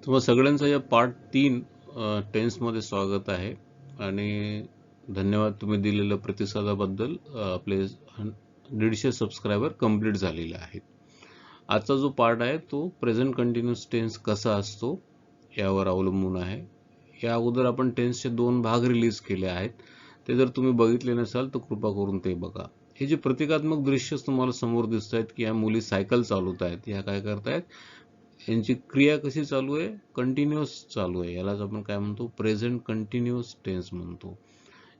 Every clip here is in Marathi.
तुम्हा सगळ्यांचं या पार्ट 3 टेन्समध्ये स्वागत आहे आणि धन्यवाद तुम्ही दिलेल्या प्रतिसादाबद्दल. आपले 150 सबस्क्रायबर कंप्लीट झालेले आहेत. आजचा जो पार्ट आहे तो प्रेझेंट कंटिन्यूअस टेन्स कसा असतो यावर अवलंबून आहे. या अगोदर आपण टेन्सचे 2 भाग रिलीज केले आहेत. ते जर तुम्ही बघितले नसाल तर कृपा करून ते बघा. हे जे प्रतिकात्मक दृश्य तुम्हाला समोर दिसत आहेत की या मुली सायकल चालवत आहेत, ह्या काय करतायत, यांची क्रिया कशी चालू आहे, कंटिन्युअस चालू आहे. यालाच आपण काय म्हणतो, प्रेझेंट कंटिन्युअस टेन्स म्हणतो.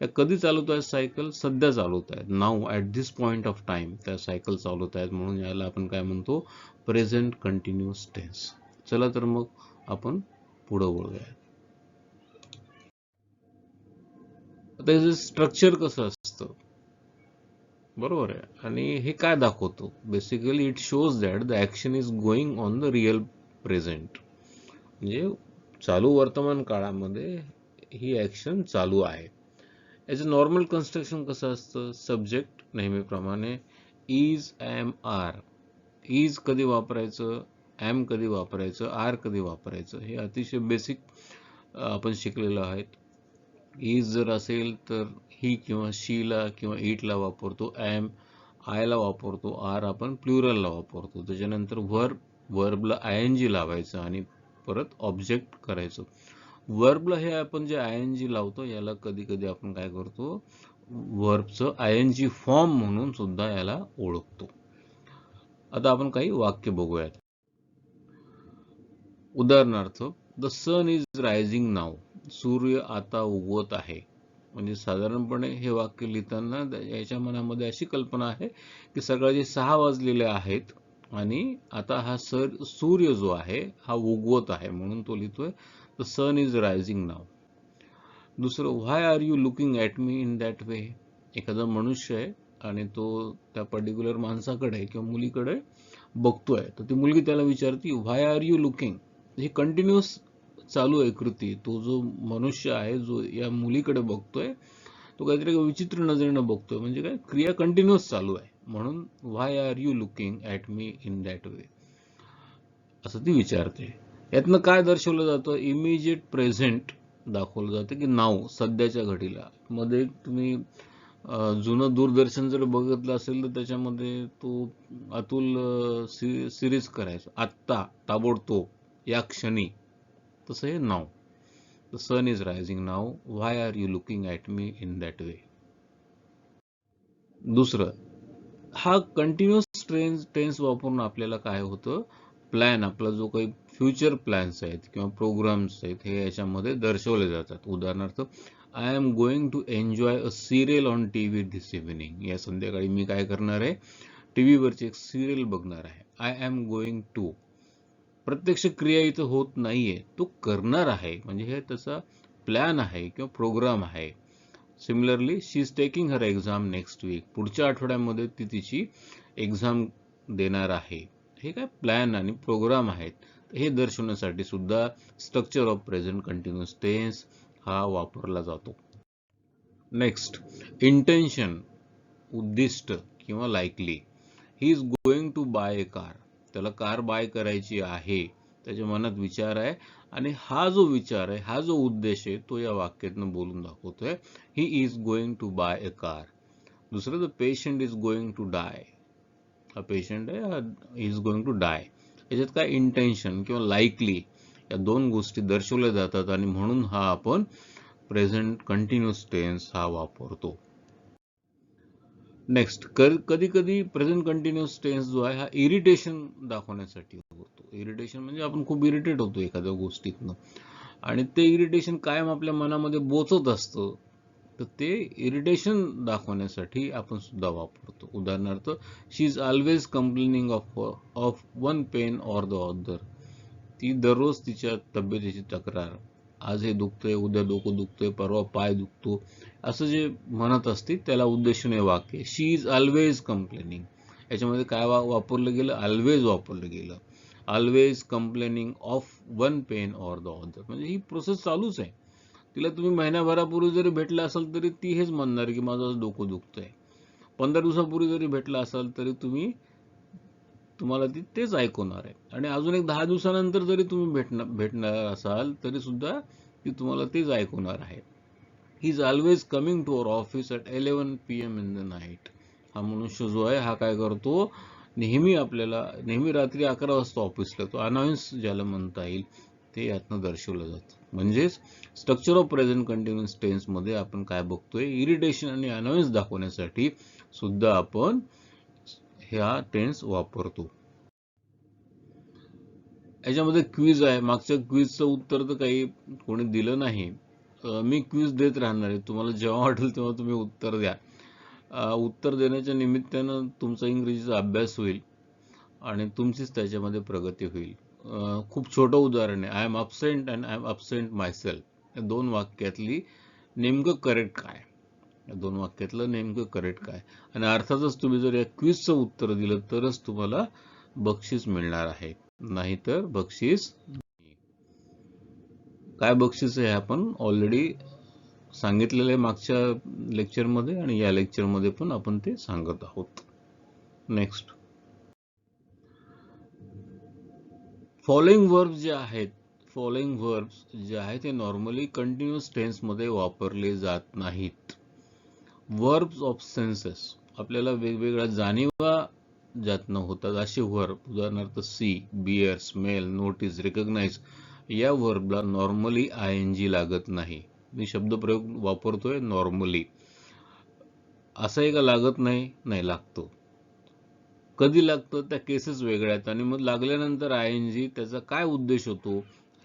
या कधी चालवत आहेत सायकल, सध्या चालवत आहेत, now at this point of time त्या सायकल चालवत आहेत, म्हणून याला आपण काय म्हणतो, प्रेझेंट कंटिन्युअस टेन्स. चला तर मग आपण पुढे वळूया. आता याचं स्ट्रक्चर कसं असतं, बरोबर आहे, आणि हे काय दाखवतो, basically it shows that the action is going on the real present. म्हणजे चालू वर्तमान काळामध्ये ही ॲक्शन चालू आहे. याचं नॉर्मल कन्स्ट्रक्शन कसं असतं, सब्जेक्ट नेहमीप्रमाणे इज, एम, आर. इज कधी वापरायचं, एम कधी वापरायचं, आर कधी वापरायचं, हे अतिशय बेसिक आपण शिकलेलो आहेत. इज जर असेल तर ही किंवा शीला किंवा इटला वापरतो, एम आयला वापरतो, आर आपण प्लुरलला वापरतो. त्याच्यानंतर वर्बला आयएनजी लावायचं आणि परत ऑब्जेक्ट करायचं. वर्बला हे आपण जे आयएनजी लावतो याला कधी कधी आपण काय करतो, वर्बचं आयएनजी फॉर्म म्हणून सुद्धा याला ओळखतो. आता आपण काही वाक्य बघूयात. उदाहरणार्थ, the sun is rising now. सूर्य आता उगवत आहे. म्हणजे साधारणपणे हे वाक्य लिहिताना याच्या मनामध्ये अशी कल्पना आहे की सकाळचे 6 वाजलेले आहेत आणि आता हा सूर्य जो आहे हा उगवत आहे, म्हणून तो लिहितोय the sun is rising now. दुसरं, why are you looking at me in that way. एखादा मनुष्य आहे आणि तो त्या पर्टिक्युलर माणसाकडे किंवा मुलीकडे बघतोय, तर ती मुलगी त्याला विचारती व्हाय आर यू लुकिंग. ही कंटिन्युअस चालू आहे कृती. तो जो मनुष्य आहे जो या मुलीकडे बघतोय तो काहीतरी विचित्र नजरेनं बघतोय, म्हणजे काय, क्रिया कंटिन्युअस चालू आहे, म्हणून why are you looking at me in that way असं ती विचारते. यातनं काय दर्शवलं जातं, इमिजिएट प्रेझेंट दाखवलं जातं की नाव सध्याच्या घडीला. मध्ये तुम्ही जुनं दूरदर्शन जर बघितलं असेल तर त्याच्यामध्ये तो अतुल सिरीज करायचं, आत्ता, ताबडतोब, या क्षणी. तसं हे नाव, द सन इज रायझिंग नाव, why are you looking at me in that way. दुसरं, हा कंटिन्युअस टेन्स वापरून आपल्याला काय होतं, प्लॅन, आपला जो काही फ्युचर प्लॅन्स आहेत किंवा प्रोग्राम्स आहेत हे याच्यामध्ये दर्शवले जातात. उदाहरणार्थ, I am going to enjoy a serial on TV this evening. या संध्याकाळी मी काय करणार आहे, टीव्हीवरची एक सिरियल बघणार आहे. आय एम गोइंग टू, प्रत्यक्ष क्रिया इथं होत नाहीये, तो करणार आहे, म्हणजे हे त्याचा प्लॅन आहे किंवा प्रोग्राम आहे. Similarly, she is taking her exam next week. पुढच्या आठवड्यामध्ये ती तिची एक्झाम देणार आहे. हे काय प्लॅन आणि प्रोग्राम आहेत. हे दर्शवण्यासाठी सुद्धा structure of present continuous tense हा वापरला जातो. नेक्स्ट, इंटेन्शन, उद्दिष्ट किंवा likely. He is going to buy a car. त्याला कार बाय करायची आहे, त्याच्या मनात विचार आहे आणि हा जो विचार आहे, हा जो उद्देश आहे तो या वाक्यातनं बोलून दाखवतोय. He is going to buy a car. दुसरं, the patient is going to die. हा पेशंट आहे, हा इज गोइंग टू डाय. याच्यात काय, इंटेन्शन किंवा लाईकली या दोन गोष्टी दर्शवल्या जातात आणि म्हणून हा आपण प्रेझेंट कंटिन्युअस टेन्स हा वापरतो. नेक्स्ट, कधी कधी प्रेझेंट कंटिन्युअस टेन्स जो आहे हा इरिटेशन दाखवण्यासाठी होतो. इरिटेशन म्हणजे आपण खूप इरिटेट होतो एखाद्या गोष्टीतनं आणि ते इरिटेशन कायम आपल्या मनामध्ये बोचत असतं, तर ते इरिटेशन दाखवण्यासाठी आपण सुद्धा वापरतो. उदाहरणार्थ, she is always complaining of one pain or the other. ती दररोज तिच्या तब्येतीची तक्रार, आज हे दुखतंय, उद्या डोकं दुखतंय, परवा पाय दुखतो, असं जे म्हणत असते त्याला उद्देशून हे वाक्य. She is always complaining. याच्यामध्ये काय वापरलं गेलं, ऑलवेज वापरलं गेलं. Always complaining of one pain or the other, म्हणजे ही प्रोसेस चालूच आहे. तिला तुम्ही महिन्याभरापूर्वी जरी भेटला असाल तरी ती हेच म्हणणार की माझं डोकं दुखतंय. 15 दिवसापूर्वी जरी भेटला असाल तरी तुम्ही तुम्हाला तेच ऐकवणार आहे. आणि अजून एक 10 दिवसानंतर जरी तुम्ही भेटणार असाल तरी सुद्धा ती तुम्हाला तेच ऐकवणार आहे. He is always coming to our office at 11 PM in the night. हा मनुष्य जो आहे हा काय करतो, नेहमी रात्री 11 वाजता ऑफिसला. तो अनाउन्स ज्याला म्हणता येईल ते यातनं दर्शवलं जातं. म्हणजेच structure of present continuous tense मध्ये आपण काय बघतोय, इरिटेशन आणि अनाउन्स दाखवण्यासाठी सुद्धा आपण ह्या टेन्स वापरतो. याच्यामध्ये क्विज आहे. मागच्या क्विजचं उत्तर तर काही कोणी दिलं नाही. मी क्विज देत राहणार आहे. तुम्हाला जेव्हा वाटेल तेव्हा तुम्ही उत्तर द्या. उत्तर देण्याच्या निमित्तानं तुमचा इंग्रजीचा अभ्यास होईल आणि तुमचीच त्याच्यामध्ये प्रगती होईल. खूप छोटं उदाहरण आहे. I am absent and I am absent myself. या 2 वाक्यातली नेमकं करेक्ट काय? या 2 वाक्यातलं नेमकं करेक्ट काय? आणि अर्थातच तुम्ही जर या क्विजचं उत्तर दिलं तरच तुम्हाला बक्षीस मिळणार आहे. नाहीतर बक्षीस काय बक्षीस आहे आपण ऑलरेडी सांगितलेलं आहे मागच्या लेक्चरमध्ये आणि या लेक्चरमध्ये पण आपण ते सांगत आहोत. नेक्स्ट, फॉलोइंग वर्ब्स जे आहेत ते नॉर्मली कंटिन्युअस टेन्स मध्ये वापरले जात नाहीत. वर्ब्स ऑफ सेन्सेस, आपल्याला वेगवेगळ्या जाणीवा ज्यातनं होतात असे वर्ब, उदाहरणार्थ see, hear, smell, notice, recognize, या वर्बला नॉर्मली आयएनजी लागत नाही. मी शब्दप्रयोग वापरतोय नॉर्मली. असं आहे का लागत नाही? नाही, लागतो. कधी लागतं त्या केसेस वेगळ्या आहेत आणि मग लागल्यानंतर आयएनजी त्याचा काय उद्देश होतो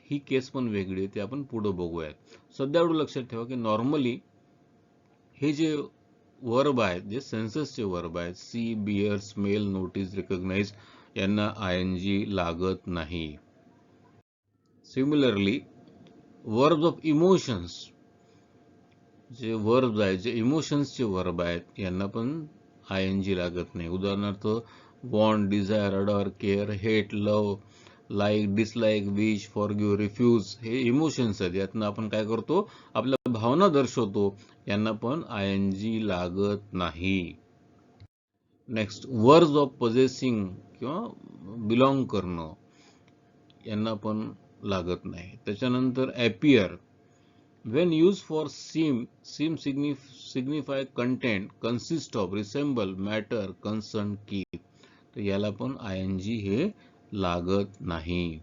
ही केस पण वेगळी आहे, ते आपण पुढे बघूयात. सध्या एवढं लक्षात ठेवा की नॉर्मली हे जे वर्ब आहेत, जे सेन्सेसचे वर्ब आहेत, see, hear, smell, notice, recognize, यांना आयएनजी लागत नाही. सिमिलरली वर्ब्स ऑफ इमोशन्स, जे वर्ब्स आहेत, जे इमोशन्सचे वर्ब आहेत, यांना पण आयएनजी लागत नाही. उदाहरणार्थ want, desire, adore, care, hate, love, like, dislike, wish, forgive, refuse, हे इमोशन्स आहेत. यातनं आपण काय करतो, आपल्या भावना दर्शवतो. यांना पण आयएनजी लागत नाही. नेक्स्ट, वर्ब्स ऑफ पॉजेसिंग किंवा बिलॉंग करणं, यांना पण लागत नाही. त्याच्यानंतर appear, when used for seem signify content, consist of, resemble, matter, concern, keep, तर याला पण आयएनजी हे लागत नाही.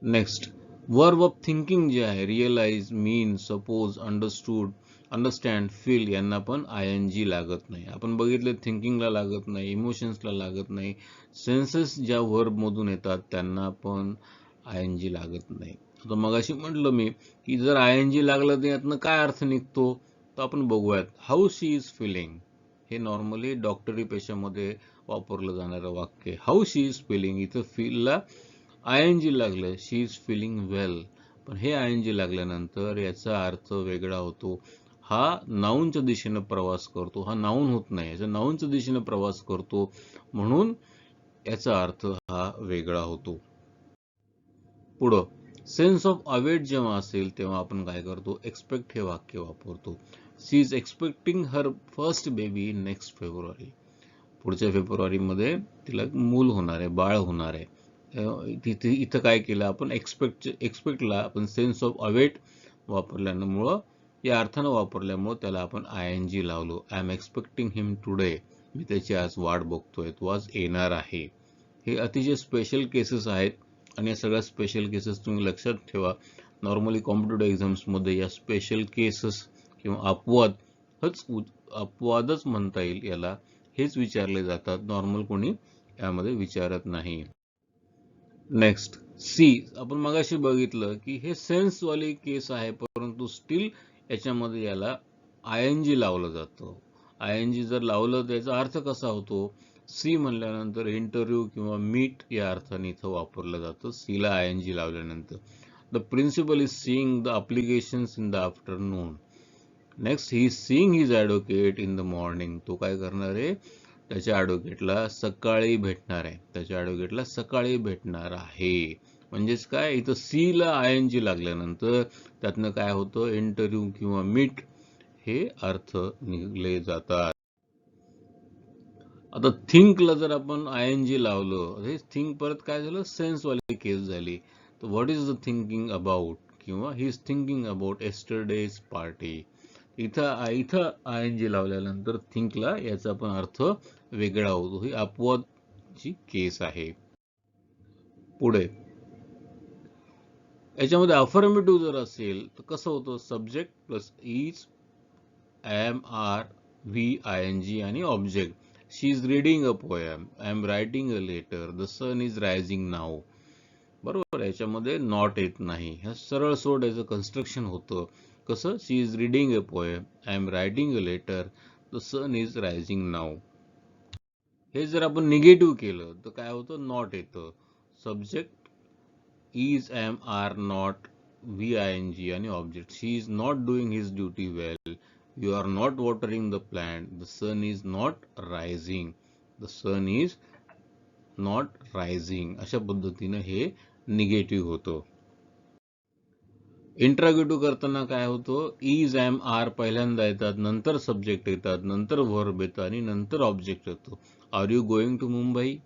नेक्स्ट, वर्ब ऑफ थिंकिंग जे आहे, रिअलाइज, मीन, सपोज, अंडरस्टूड, अंडरस्टँड, फील, यांना पण आयएनजी लागत नाही. आपण बघितले थिंकिंगला लागत नाही, इमोशन्सला लागत नाही. सेन्सेस ज्या वर्ब मधून येतात त्यांना पण आयएनजी लागत नाही. आता मगाशी म्हटलं मी की जर आयएनजी लागलं तर यातनं काय अर्थ निघतो, तर आपण बघूयात. हाऊ शी इज फिलिंग, हे नॉर्मली डॉक्टरी पेशामध्ये वापरलं जाणारं वाक्य. हाऊ शी इज फिलिंग, इथं फीलला आयएनजी लागलं, शी इज फिलिंग वेल, पण हे आयएनजी लागल्यानंतर याचा अर्थ वेगळा होतो. हा नाऊनच्या दिशेने प्रवास करतो, हा नाऊन होत नाही, याचा नाऊनच्या दिशेने प्रवास करतो, म्हणून याचा अर्थ हा वेगळा होतो. पुढं, सेन्स ऑफ अवेट जेव्हा असेल तेव्हा आपण काय करतो, एक्सपेक्ट हे वाक्य वापरतो. She is expecting her first baby in next February, पुढच्या फेब्रुवारीमध्ये तिला मूल होणार आहे, बाळ होणार आहे. तिथे इथं काय केलं आपण, एक्सपेक्टला आपण सेन्स ऑफ अवेट वापरल्यामुळं, या अर्थानं वापरल्यामुळं त्याला आपण आयएनजी लावलो. I am expecting him today, मी त्याची आज वाट बघतोय, तो आज येणार आहे. हे अतिशय स्पेशल केसेस आहेत आणि या सगळ्या स्पेशल केसेस तुम्ही लक्षात ठेवा. नॉर्मली कॉम्पिटेटिव्ह एक्झाम्समध्ये या स्पेशल केसेस किंवा अपवादच म्हणता येईल याला, हेच विचारले जातात. नॉर्मल कोणी यामध्ये विचारत नाही. नेक्स्ट, सी, आपण मगाशी बघितलं की हे सेन्सवाली केस आहे, परंतु स्टील याच्यामध्ये याला आयएनजी लावलं जातं. आयएनजी जर लावलं तर याचा अर्थ कसा होतो, सी म्हणल्यानंतर इंटरव्ह्यू किंवा मीट या अर्थाने इथं वापरलं जातं, सीला आयएनजी लावल्यानंतर. The principal is seeing the applications in the afternoon. Next, he is seeing his advocate in the morning, तो काय करणार आहे, त्याच्या ॲडव्होकेटला सकाळी भेटणार आहे, त्याच्या ॲडव्होकेटला सकाळी भेटणार आहे. म्हणजेच काय, इथं सीला आयएनजी लागल्यानंतर त्यातनं काय होतं, इंटरव्ह्यू किंवा मीट हे अर्थ निघले जातात. आता थिंकला जर आपण ING लावलं, हे थिंक परत काय झालं, सेन्सवाली केस झाली. तर what is the thinking about, किंवा he is thinking about yesterday's party. इथं ING लावल्यानंतर थिंकला याचा पण अर्थ वेगळा होतो. ही अपवादची केस आहे. पुढे याच्यामध्ये अफर्मेटिव्ह जर असेल तर कसं होतं, subject plus is, am, are, V, ING आणि object. She is reading a poem, I am writing a letter, the sun is rising now. बरोबर, याच्यामध्ये नॉट येत नाही. ह्या सरळ सोड याचं कन्स्ट्रक्शन होतं. कसं, she is reading a poem, I am writing a letter, the sun is rising now. हे जर आपण निगेटिव्ह केलं तर काय होतं, नॉट येतं. Subject is, am, are, not, VING आणि object. She is not doing his duty well, you are not watering the plant, the sun is not rising, the sun is not rising. अशा पद्धतीनं हे निगेटिव्ह होतं. इंट्रागेटिव्ह करताना काय होतं, इज, एम, आर पहिल्यांदा येतात, नंतर सब्जेक्ट येतात, नंतर व्हर्ब येतं आणि नंतर ऑब्जेक्ट येतो. Are you going to Mumbai,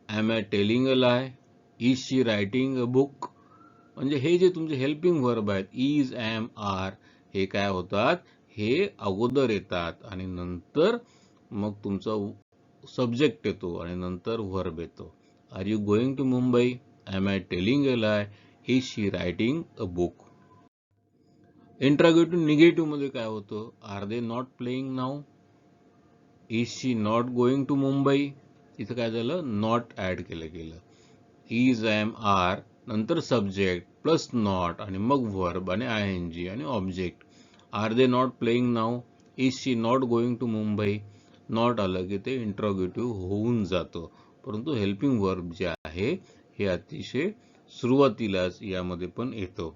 am I telling a lie, is she writing a book. म्हणजे हे जे तुमचे हेल्पिंग व्हर्ब आहेत, इज, एम, आर, हे काय होतात, हे अगोदर येतात आणि नंतर मग तुमचा सब्जेक्ट येतो आणि नंतर व्हर्ब येतो. Are you going to Mumbai, am I telling a lie, is she writing a book. Interrogative negative मध्ये काय होतं, are they not playing now, is she not going to Mumbai. इथं काय झालं, नॉट ऍड केलं गेलं. इज, एम, आर, नंतर सब्जेक्ट प्लस नॉट आणि मग व्हर्ब आणि ING आणि object. Are they not playing now, is she not going to Mumbai. Not आलं की ते इंट्रोगेटिव्ह होऊन जातं. परंतु हेल्पिंग वर्ब जे आहे हे अतिशय सुरुवातीलाच यामध्ये पण येतं.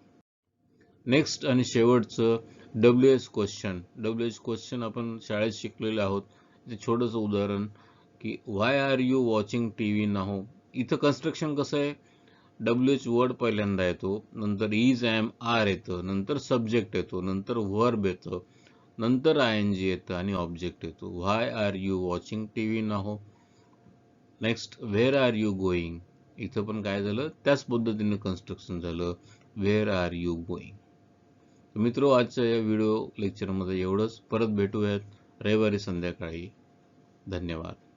नेक्स्ट आणि शेवटचं WH क्वेश्चन. WH क्वेश्चन आपण शाळेत शिकलेले आहोत. ते छोटंसं उदाहरण की why are you watching TV now. इथं कन्स्ट्रक्शन कसं आहे, WH वर्ड पहिल्यांदा येतो, नंतर इज, एम, आर येतं, नंतर सब्जेक्ट येतो, नंतर व्हर्ब येतं, नंतर ING येतं आणि ऑब्जेक्ट येतो. Why are you watching TV now. Next, where are you going. इथं पण काय झालं, त्याच पद्धतीने कन्स्ट्रक्शन झालं, व्हेअर आर यू गोईंग. मित्रो, आजच्या या व्हिडिओ लेक्चरमध्ये एवढंच. परत भेटूयात रविवारी संध्याकाळी. धन्यवाद.